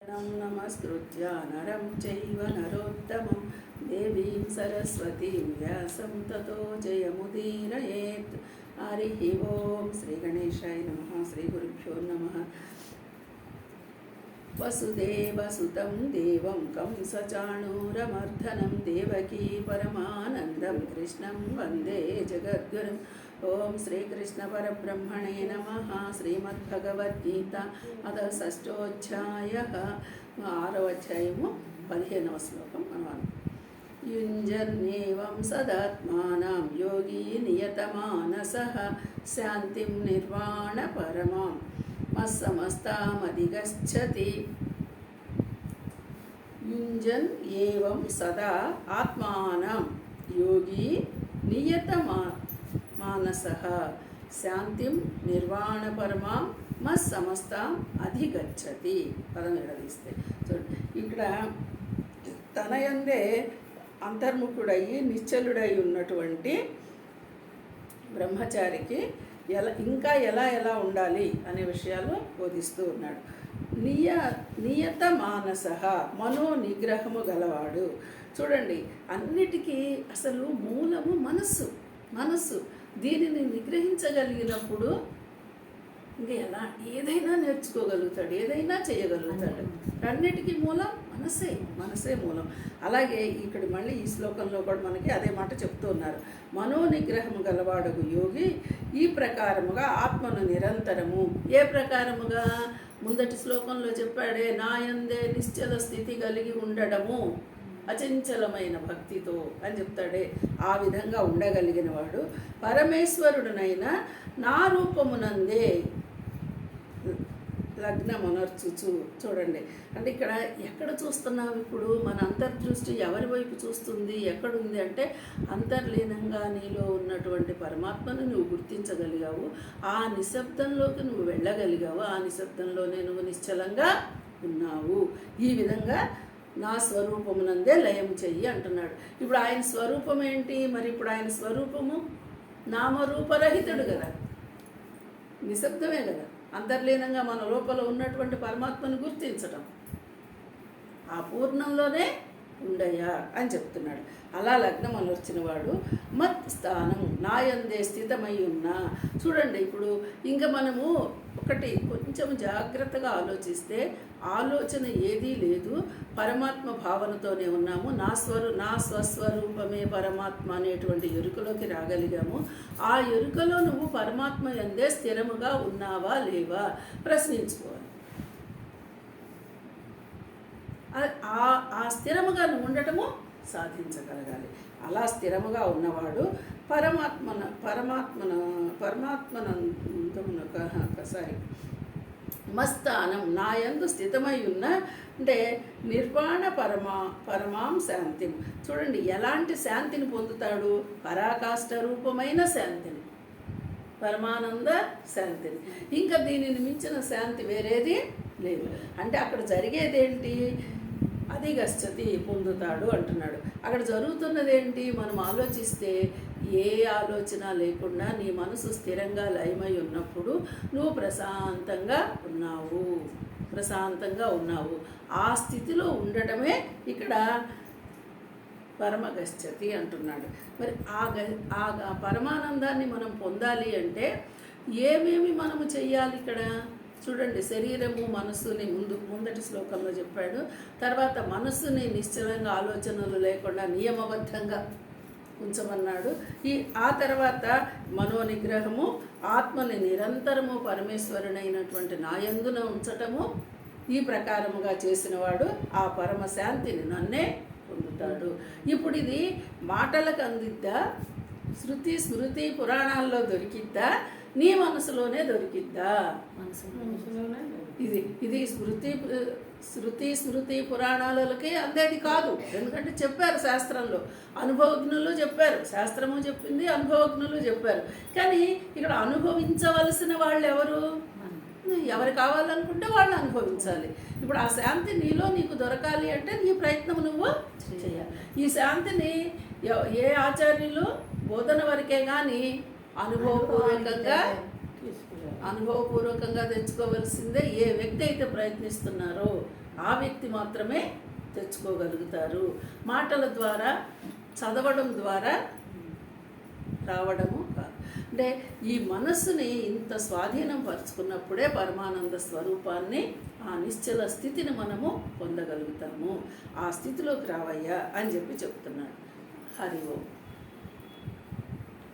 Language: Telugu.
नमस्कृत्य नरं चैव नरोत्तमं देवीं सरस्वतीं व्यासं ततो जयमुदीरयेत्। हरिः ओं। श्री गणेशाय नमः। श्री गुरुभ्यो नमः। वसुदेवसुतं देवं कंसचाणूरमर्दनं देवकी परमानन्दं कृष्णं वन्दे जगद्गुरुं। ओं श्रीकृष्ण परब्रह्मणे नमः। श्रीमद्भगवद्गीता अथ षष्ठोऽध्यायः 6వ అధ్యాయము 15వ శ్లోకం అన్నమాట. युञ्जन्नेवं सदात्मानं योगी नियतमानसः शान्तिं निर्वाणपरमां मत्समस्तामधिगच्छति. युञ्जन् एवं सदा आत्मानं योगी नियतमानसः శాంతిం నిర్వాణపరమాం మత్సమస్తాం అధిగచ్చతి. పదం ఎడదీస్తే చూడండి, ఇక్కడ తన యందే అంతర్ముఖుడయ్యి నిశ్చలుడై ఉన్నటువంటి బ్రహ్మచారికి ఇంకా ఎలా ఉండాలి అనే విషయాలు బోధిస్తూ ఉన్నాడు. నియత మానస, మనో నిగ్రహము గలవాడు. చూడండి, అన్నిటికీ అసలు మూలము మనస్సు. దీనిని నిగ్రహించగలిగినప్పుడు ఇంకా ఏదైనా నేర్చుకోగలుగుతాడు, ఏదైనా చేయగలుగుతాడు. అన్నిటికీ మూలం మనసే మూలం. అలాగే ఇక్కడ మళ్ళీ ఈ శ్లోకంలో కూడా మనకి అదే మాట చెప్తూ ఉన్నారు. మనోనిగ్రహము గలవాడగు యోగి ఈ ప్రకారముగా ఆత్మను నిరంతరము, ఏ ప్రకారముగా ముందటి శ్లోకంలో చెప్పాడే, నాయందే నిశ్చల స్థితి కలిగి ఉండడము అచంచలమైన భక్తితో అని చెప్తాడే, ఆ విధంగా ఉండగలిగిన వాడు పరమేశ్వరుడునైన నా రూపమునందే లగ్నమునర్చుచు. చూడండి, అంటే ఇక్కడ ఎక్కడ చూస్తున్నావు? ఇప్పుడు మన అంతర్దృష్టి ఎవరి వైపు చూస్తుంది, ఎక్కడుంది అంటే అంతర్లీనంగా నీలో ఉన్నటువంటి పరమాత్మను నువ్వు గుర్తించగలిగావు. ఆ నిశ్శబ్దంలోకి నువ్వు వెళ్ళగలిగావు. ఆ నిశ్శబ్దంలోనే నువ్వు నిశ్చలంగా ఉన్నావు. ఈ విధంగా నా స్వరూపమునందే లయం చెయ్యి అంటున్నాడు. ఇప్పుడు ఆయన స్వరూపం ఏంటి? మరి ఇప్పుడు ఆయన స్వరూపము నామరూపరహితుడు కదా, నిశ్శబ్దమే కదా. అంతర్లీనంగా మన లోపల ఉన్నటువంటి పరమాత్మను గుర్తించటం, ఆ పూర్ణంలోనే ఉండయా అని చెప్తున్నాడు. అలా లగ్నం అలర్చిన వాడు మత్ స్థానం నాయందే స్థితమై ఉన్నా. చూడండి, ఇప్పుడు ఇంకా మనము ఒకటి కొంచెం జాగ్రత్తగా ఆలోచిస్తే ఆలోచన ఏదీ లేదు, పరమాత్మ భావనతోనే ఉన్నాము. నా స్వస్వరూపమే పరమాత్మ అనేటువంటి ఎరుకలోకి రాగలిగాము. ఆ ఎరుకలో నువ్వు పరమాత్మ యందే స్థిరముగా ఉన్నావా లేవా ప్రశ్నించుకోవాలి. ఆ స్థిరముగా నువ్వు ఉండటము సాధించగలగాలి. అలా స్థిరముగా ఉన్నవాడు మస్తానం నాయందు స్థితమై ఉన్న అంటే నిర్వాణ పరమాం శాంతిని. చూడండి, ఎలాంటి శాంతిని పొందుతాడు? పరాకాష్ఠ రూపమైన శాంతిని, పరమానంద శాంతిని. ఇంకా దీనిని మించిన శాంతి వేరేది లేదు. అంటే అక్కడ జరిగేదేంటి? అధిగచ్చతి, పొందుతాడు అంటున్నాడు. అక్కడ జరుగుతున్నది ఏంటి? మనం ఆలోచిస్తే ఏ ఆలోచన లేకుండా నీ మనసు స్థిరంగా లయమై ఉన్నప్పుడు నువ్వు ప్రశాంతంగా ఉన్నావు. ఆ స్థితిలో ఉండటమే ఇక్కడ పరమగచ్చతి అంటున్నాడు. మరి ఆ పరమానందాన్ని మనం పొందాలి అంటే ఏమేమి మనము చెయ్యాలి? ఇక్కడ చూడండి, శరీరము మనస్సుని ముందటి శ్లోకంలో చెప్పాడు. తర్వాత మనస్సుని నిశ్చలంగా ఆలోచనలు లేకుండా నియమబద్ధంగా ఉంచమన్నాడు. ఆ తర్వాత మనోనిగ్రహము, ఆత్మని నిరంతరము పరమేశ్వరునైనటువంటి నాయందున ఉంచటము. ఈ ప్రకారముగా చేసినవాడు ఆ పరమశాంతిని నన్నే పొందుతాడు. ఇప్పుడు ఇది మాటలకు అందిద్దా, శృతి స్మృతి పురాణాల్లో దొరికిద్దా, నీ మనసులోనే దొరికిద్దా? ఇది శృతి స్మృతి పురాణాలకి అందేది కాదు. ఎందుకంటే చెప్పారు శాస్త్రంలో, అనుభవజ్ఞులు చెప్పారు, శాస్త్రము చెప్పింది, అనుభవజ్ఞులు చెప్పారు. కానీ ఇక్కడ అనుభవించవలసిన వాళ్ళు ఎవరు? ఎవరు కావాలనుకుంటే వాళ్ళు అనుభవించాలి. ఇప్పుడు ఆ శాంతి నీకు దొరకాలి అంటే నీ ప్రయత్నం నువ్వు చేయాలి. ఈ శాంతిని ఏ ఆచార్యులు బోధన వరకే కానీ అనుభవపూర్వకంగా తెచ్చుకోవలసిందే. ఏ వ్యక్తి అయితే ప్రయత్నిస్తున్నారో ఆ వ్యక్తి మాత్రమే తెచ్చుకోగలుగుతారు. మాటల ద్వారా, చదవడం ద్వారా రావడము కాదు. అంటే ఈ మనస్సుని ఇంత స్వాధీనం పరుచుకున్నప్పుడే పరమానంద స్వరూపాన్ని, ఆ నిశ్చల స్థితిని మనము పొందగలుగుతాము. ఆ స్థితిలోకి రావయ్యా అని చెప్పి చెప్తున్నాడు. హరి ఓం.